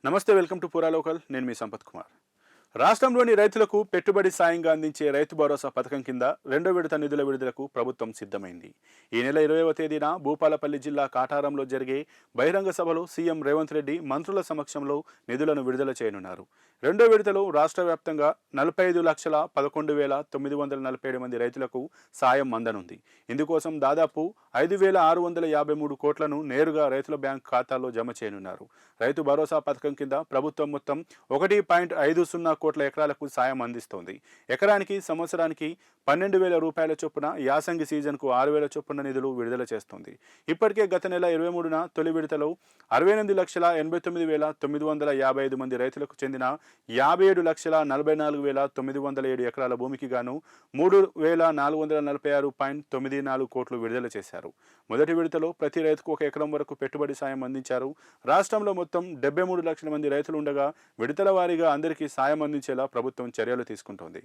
నమస్తే, welcome to పూరా local. నేను మీ సంపత్ కుమార్. రాష్ట్రంలోని రైతులకు పెట్టుబడి సాయంగా అందించే రైతు భరోసా పథకం కింద రెండో విడత నిధుల విడుదలకు ప్రభుత్వం సిద్ధమైంది. ఈ నెల 20వ తేదీన భూపాలపల్లి జిల్లా కాటారంలో జరిగే బహిరంగ సభలో సీఎం రేవంత్ రెడ్డి మంత్రుల సమక్షంలో నిధులను విడుదల చేయనున్నారు. రెండో విడతలో రాష్ట్ర వ్యాప్తంగా 45,11,947 మంది రైతులకు సాయం అందనుంది. ఇందుకోసం దాదాపు 5,653 కోట్లను నేరుగా రైతుల బ్యాంక్ ఖాతాల్లో జమ చేయనున్నారు. రైతు భరోసా పథకం కింద ప్రభుత్వం మొత్తం 1.50 కోట్ల ఎకరాలకు సాయం అందిస్తోంది. ఎకరానికి సంవత్సరానికి 12,000 రూపాయల చొప్పున, యాసంగి సీజన్కు 6,000 చొప్పున నిధులు విడుదల చేస్తోంది. ఇప్పటికే గత నెల 23న తొలి విడతలో 68,89,955 మంది రైతులకు చెందిన 57,44,907 ఎకరాల భూమికి గాను 3,446.94 కోట్లు విడుదల చేశారు. మొదటి విడతలో ప్రతి రైతుకు 1 ఎకరం వరకు పెట్టుబడి సాయం అందించారు. రాష్ట్రంలో మొత్తం 73 లక్షల మంది రైతులు ఉండగా విడతల వారీగా అందరికీ సాయం అందించేలా ప్రభుత్వం చర్యలు తీసుకుంటోంది.